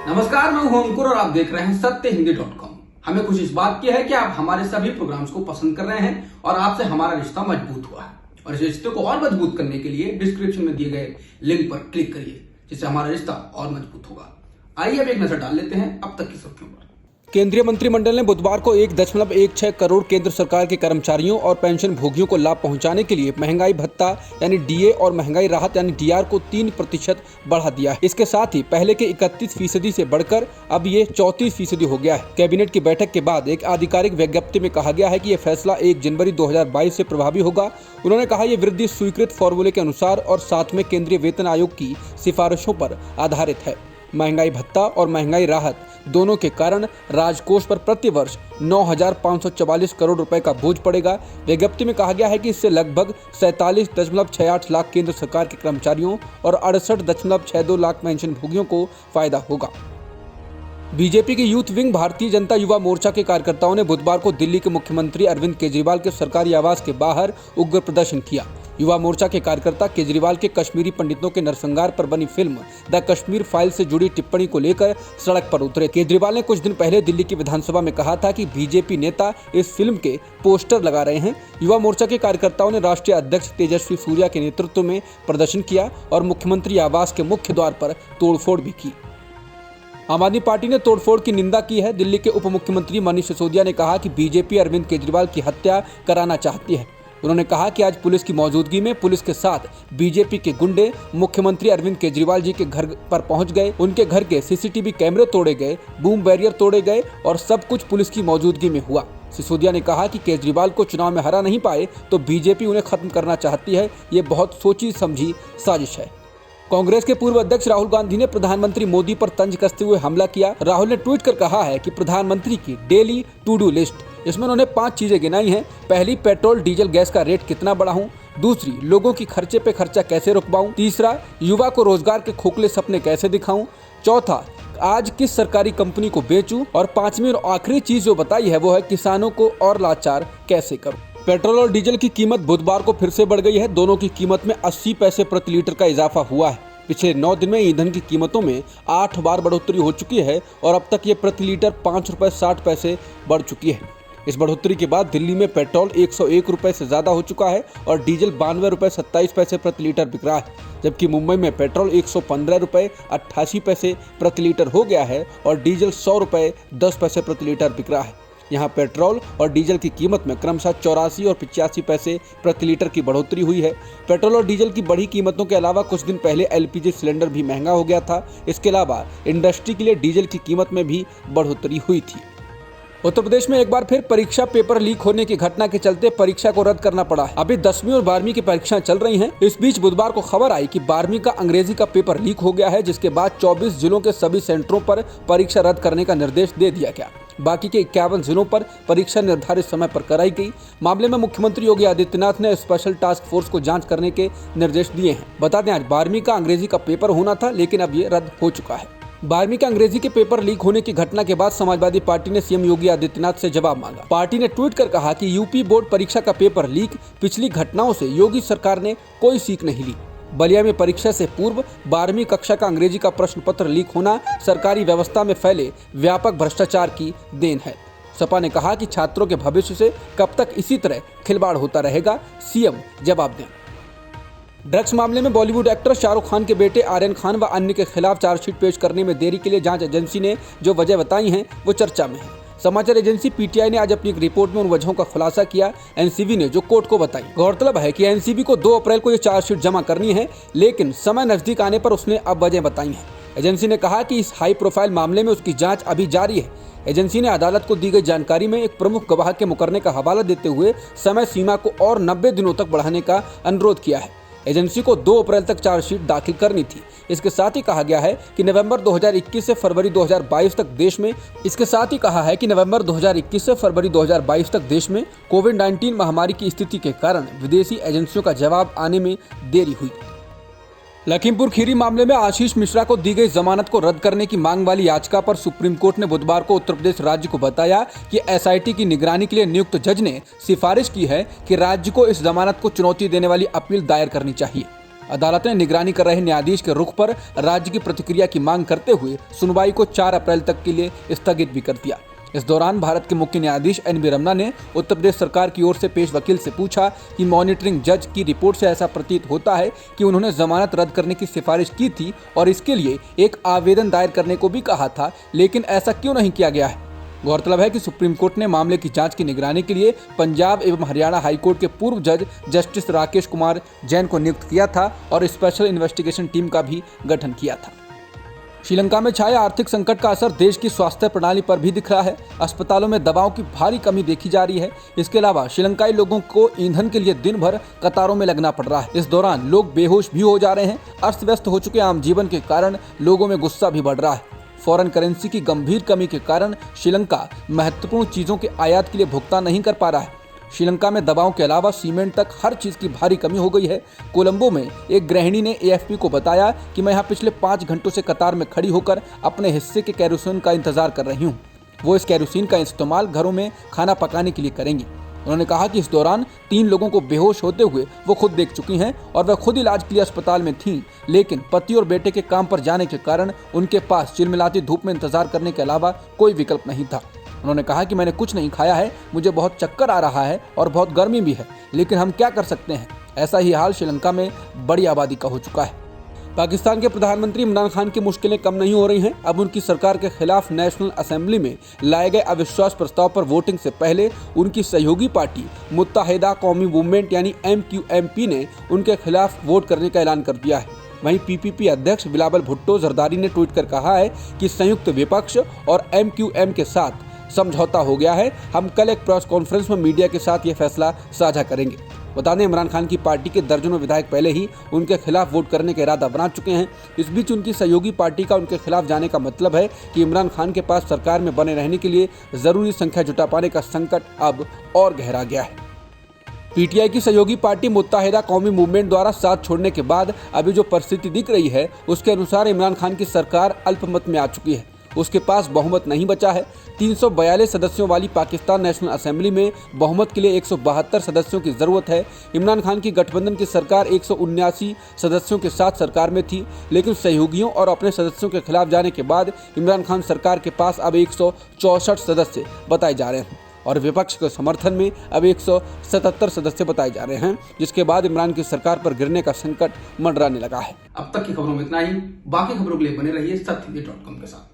नमस्कार, मैं हूं अंकुर और आप देख रहे हैं सत्यहिंदी.com। हमें खुशी इस बात की है कि आप हमारे सभी प्रोग्राम्स को पसंद कर रहे हैं और आपसे हमारा रिश्ता मजबूत हुआ है। और इस रिश्ते को और मजबूत करने के लिए डिस्क्रिप्शन में दिए गए लिंक पर क्लिक करिए, जिससे हमारा रिश्ता और मजबूत होगा। आइए अब एक नजर डाल लेते हैं अब तक की सुर्खियों पर। केंद्रीय मंत्रिमंडल ने बुधवार को 1.16 करोड़ केंद्र सरकार के कर्मचारियों और पेंशन भोगियों को लाभ पहुंचाने के लिए महंगाई भत्ता यानी डीए और महंगाई राहत यानी डीआर को 3% बढ़ा दिया है। इसके साथ ही पहले के 31% से बढ़कर अब ये 34% हो गया है। कैबिनेट की बैठक के बाद एक आधिकारिक विज्ञप्ति में कहा गया है कि यह फैसला 1 जनवरी 2022 से प्रभावी होगा। उन्होंने कहा यह वृद्धि स्वीकृत फॉर्मूले के अनुसार और साथ में केंद्रीय वेतन आयोग की सिफारिशों पर आधारित है। महंगाई भत्ता और महंगाई राहत दोनों के कारण राजकोष पर प्रति वर्ष 9,544 करोड़ रुपए का बोझ पड़ेगा। विज्ञप्ति में कहा गया है कि इससे लगभग 47.68 लाख केंद्र सरकार के कर्मचारियों और 68.62 लाख पेंशन भोगियों को फायदा होगा। बीजेपी की यूथ विंग भारतीय जनता युवा मोर्चा के कार्यकर्ताओं ने बुधवार को दिल्ली के मुख्यमंत्री अरविंद केजरीवाल के सरकारी आवास के बाहर उग्र प्रदर्शन किया। युवा मोर्चा के कार्यकर्ता केजरीवाल के कश्मीरी पंडितों के नरसंहार पर बनी फिल्म द कश्मीर फाइल से जुड़ी टिप्पणी को लेकर सड़क पर उतरे। केजरीवाल ने कुछ दिन पहले दिल्ली की विधानसभा में कहा था कि बीजेपी नेता इस फिल्म के पोस्टर लगा रहे हैं। युवा मोर्चा के कार्यकर्ताओं ने राष्ट्रीय अध्यक्ष तेजस्वी सूर्या के नेतृत्व में प्रदर्शन किया और मुख्यमंत्री आवास के मुख्य द्वार पर तोड़फोड़ भी की। आम आदमी पार्टी ने तोड़फोड़ की निंदा की है। दिल्ली के उप मुख्यमंत्री मनीष सिसोदिया ने कहा कि बीजेपी अरविंद केजरीवाल की हत्या कराना चाहती है। उन्होंने कहा कि आज पुलिस की मौजूदगी में पुलिस के साथ बीजेपी के गुंडे मुख्यमंत्री अरविंद केजरीवाल जी के घर पर पहुंच गए। उनके घर के सीसीटीवी कैमरे तोड़े गए, बूम बैरियर तोड़े गए और सब कुछ पुलिस की मौजूदगी में हुआ। सिसोदिया ने कहा कि केजरीवाल को चुनाव में हरा नहीं पाए तो बीजेपी उन्हें खत्म करना चाहती है। ये बहुत सोची समझी साजिश है। कांग्रेस के पूर्व अध्यक्ष राहुल गांधी ने प्रधानमंत्री मोदी पर तंज कसते हुए हमला किया। राहुल ने ट्वीट कर कहा है कि प्रधानमंत्री की डेली टू डू लिस्ट, इसमें उन्होंने 5 चीजें गिनाई हैं। पहली, पेट्रोल डीजल गैस का रेट कितना बढ़ाऊं। दूसरी, लोगों की खर्चे पे खर्चा कैसे रुकवाऊं। तीसरा, युवा को रोजगार के खोखले सपने कैसे दिखाऊं। चौथा, आज किस सरकारी कंपनी को बेचूं। और 5वीं और आखिरी चीज जो बताई है वो है किसानों को और लाचार कैसे करूं। पेट्रोल और डीजल की कीमत बुधवार को फिर से बढ़ गई है। दोनों की कीमत में 80 पैसे प्रति लीटर का इजाफा हुआ है। पिछले 9 दिन में ईंधन की कीमतों में 8 बार बढ़ोतरी हो चुकी है और अब तक ये प्रति लीटर 5 रुपए 60 पैसे बढ़ चुकी है। इस बढ़ोतरी के बाद दिल्ली में पेट्रोल 101 रुपए से ज्यादा हो चुका है और डीजल 92 रुपए 27 पैसे प्रति लीटर बिक रहा है, जबकि मुंबई में पेट्रोल 115 रुपए 88 पैसे प्रति लीटर हो गया है और डीजल 100 रुपए 10 पैसे प्रति लीटर बिक रहा है। यहाँ पेट्रोल और डीजल की कीमत में क्रमशः 84 और 85 पैसे प्रति लीटर की बढ़ोतरी हुई है। पेट्रोल और डीजल की बढ़ी कीमतों के अलावा कुछ दिन पहले एलपीजी सिलेंडर भी महंगा हो गया था। इसके अलावा इंडस्ट्री के लिए डीजल की कीमत में भी बढ़ोतरी हुई थी। उत्तर प्रदेश में एक बार फिर परीक्षा पेपर लीक होने की घटना के चलते परीक्षा को रद्द करना पड़ा है। अभी 10वीं और 12वीं की परीक्षाएं चल रही हैं। इस बीच बुधवार को खबर आई कि 12वीं का अंग्रेजी का पेपर लीक हो गया है, जिसके बाद 24 जिलों के सभी सेंटरों पर परीक्षा रद्द करने का निर्देश दे दिया गया। बाकी के 51 जिलों पर परीक्षा निर्धारित समय पर कराई गई। मामले में मुख्यमंत्री योगी आदित्यनाथ ने स्पेशल टास्क फोर्स को जांच करने के निर्देश दिए हैं। बता दें, आज 12वीं का अंग्रेजी का पेपर होना था, लेकिन अब ये रद्द हो चुका है। 12वीं के अंग्रेजी के पेपर लीक होने की घटना के बाद समाजवादी पार्टी ने सीएम योगी आदित्यनाथ से जवाब मांगा। पार्टी ने ट्वीट कर कहा कि यूपी बोर्ड परीक्षा का पेपर लीक पिछली घटनाओं से योगी सरकार ने कोई सीख नहीं ली। बलिया में परीक्षा से पूर्व 12वीं कक्षा का अंग्रेजी का प्रश्न पत्र लीक होना सरकारी व्यवस्था में फैले व्यापक भ्रष्टाचार की देन है। सपा ने कहा कि छात्रों के भविष्य से कब तक इसी तरह खिलवाड़ होता रहेगा, सीएम जवाब दें। ड्रग्स मामले में बॉलीवुड एक्टर शाहरुख खान के बेटे आर्यन खान व अन्य के खिलाफ चार्जशीट पेश करने में देरी के लिए जांच एजेंसी ने जो वजह बताई हैं वो चर्चा में है। समाचार एजेंसी पीटीआई ने आज अपनी एक रिपोर्ट में उन वजहों का खुलासा किया। एनसीबी ने जो कोर्ट को बताई। गौरतलब है कि एनसीबी को 2 अप्रैल को ये चार्जशीट जमा करनी है, लेकिन समय नजदीक आने पर उसने अब वजह बताई है। एजेंसी ने कहा कि इस हाई प्रोफाइल मामले में उसकी जांच अभी जारी है। एजेंसी ने अदालत को दी गई जानकारी में एक प्रमुख गवाह के मुकरने का हवाला देते हुए समय सीमा को और 90 दिनों तक बढ़ाने का अनुरोध किया है। एजेंसी को 2 अप्रैल तक चार्जशीट दाखिल करनी थी। इसके साथ ही कहा गया है कि नवंबर 2021 से फरवरी 2022 तक देश में कोविड-19 महामारी की स्थिति के कारण विदेशी एजेंसियों का जवाब आने में देरी हुई। लखीमपुर खीरी मामले में आशीष मिश्रा को दी गई जमानत को रद्द करने की मांग वाली याचिका पर सुप्रीम कोर्ट ने बुधवार को उत्तर प्रदेश राज्य को बताया कि एसआईटी की निगरानी के लिए नियुक्त जज ने सिफारिश की है कि राज्य को इस जमानत को चुनौती देने वाली अपील दायर करनी चाहिए। अदालत ने निगरानी कर रहे न्यायाधीश के रुख पर राज्य की प्रतिक्रिया की मांग करते हुए सुनवाई को 4 अप्रैल तक के लिए स्थगित भी कर दिया। इस दौरान भारत के मुख्य न्यायाधीश NV रमन्ना ने उत्तर प्रदेश सरकार की ओर से पेश वकील से पूछा कि मॉनिटरिंग जज की रिपोर्ट से ऐसा प्रतीत होता है कि उन्होंने जमानत रद्द करने की सिफारिश की थी और इसके लिए एक आवेदन दायर करने को भी कहा था, लेकिन ऐसा क्यों नहीं किया गया है। गौरतलब है कि सुप्रीम कोर्ट ने मामले की जांच की निगरानी के लिए पंजाब एवं हरियाणा हाईकोर्ट के पूर्व जज जस्टिस राकेश कुमार जैन को नियुक्त किया था और स्पेशल इन्वेस्टिगेशन टीम का भी गठन किया था। श्रीलंका में छाया आर्थिक संकट का असर देश की स्वास्थ्य प्रणाली पर भी दिख रहा है। अस्पतालों में दवाओं की भारी कमी देखी जा रही है। इसके अलावा श्रीलंकाई लोगों को ईंधन के लिए दिन भर कतारों में लगना पड़ रहा है। इस दौरान लोग बेहोश भी हो जा रहे हैं। अस्त व्यस्त हो चुके आम जीवन के कारण लोगों में गुस्सा भी बढ़ रहा है। फॉरेन करेंसी की गंभीर कमी के कारण श्रीलंका महत्वपूर्ण चीजों के आयात के लिए भुगतान नहीं कर पा रहा है। श्रीलंका में दवाओं के अलावा सीमेंट तक हर चीज की भारी कमी हो गई है। कोलंबो में एक गृहिणी ने AFP को बताया कि मैं यहाँ पिछले 5 घंटों से कतार में खड़ी होकर अपने हिस्से के केरोसिन का इंतजार कर रही हूँ। वो इस केरोसिन का इस्तेमाल घरों में खाना पकाने के लिए करेंगी। उन्होंने कहा कि इस दौरान 3 लोगों को बेहोश होते हुए वो खुद देख चुकी हैं और वह खुद इलाज के लिए अस्पताल में थीं, लेकिन पति और बेटे के काम पर जाने के कारण उनके पास चिलमिलाती धूप में इंतजार करने के अलावा कोई विकल्प नहीं था। उन्होंने कहा कि मैंने कुछ नहीं खाया है, मुझे बहुत चक्कर आ रहा है और बहुत गर्मी भी है, लेकिन हम क्या कर सकते हैं। ऐसा ही हाल श्रीलंका में बड़ी आबादी का हो चुका है। पाकिस्तान के प्रधानमंत्री इमरान खान की मुश्किलें कम नहीं हो रही हैं। अब उनकी सरकार के खिलाफ नेशनल असेंबली में लाए गए अविश्वास प्रस्ताव पर वोटिंग से पहले उनकी सहयोगी पार्टी मुत्तहिदा कौमी मूवमेंट यानी MQMP ने उनके खिलाफ वोट करने का ऐलान कर दिया है। वहीं PPP अध्यक्ष बिलावल भुट्टो जरदारी ने ट्वीट कर कहा है कि संयुक्त विपक्ष और MQM के साथ समझौता हो गया है। हम कल एक प्रेस कॉन्फ्रेंस में मीडिया के साथ ये फैसला साझा करेंगे। बता दें, इमरान खान की पार्टी के दर्जनों विधायक पहले ही उनके खिलाफ वोट करने का इरादा बना चुके हैं। इस बीच उनकी सहयोगी पार्टी का उनके खिलाफ जाने का मतलब है कि इमरान खान के पास सरकार में बने रहने के लिए जरूरी संख्या जुटा पाने का संकट अब और गहरा गया है। PTI की सहयोगी पार्टी मुत्तहिदा कौमी मूवमेंट द्वारा साथ छोड़ने के बाद अभी जो परिस्थिति दिख रही है उसके अनुसार इमरान खान की सरकार अल्पमत में आ चुकी है। उसके पास बहुमत नहीं बचा है। 342 सदस्यों वाली पाकिस्तान नेशनल असेंबली में बहुमत के लिए 172 सदस्यों की जरूरत है। इमरान खान की गठबंधन की सरकार 179 सदस्यों के साथ सरकार में थी, लेकिन सहयोगियों और अपने सदस्यों के खिलाफ जाने के बाद इमरान खान सरकार के पास अब 164 सदस्य बताए जा रहे हैं और विपक्ष के समर्थन में अब 177 सदस्य बताए जा रहे हैं, जिसके बाद इमरान की सरकार पर गिरने का संकट मंडराने लगा है। अब तक की खबरों में इतना ही। बाकी खबरों के लिए बने रहिए सत्यहिंदी.com के साथ।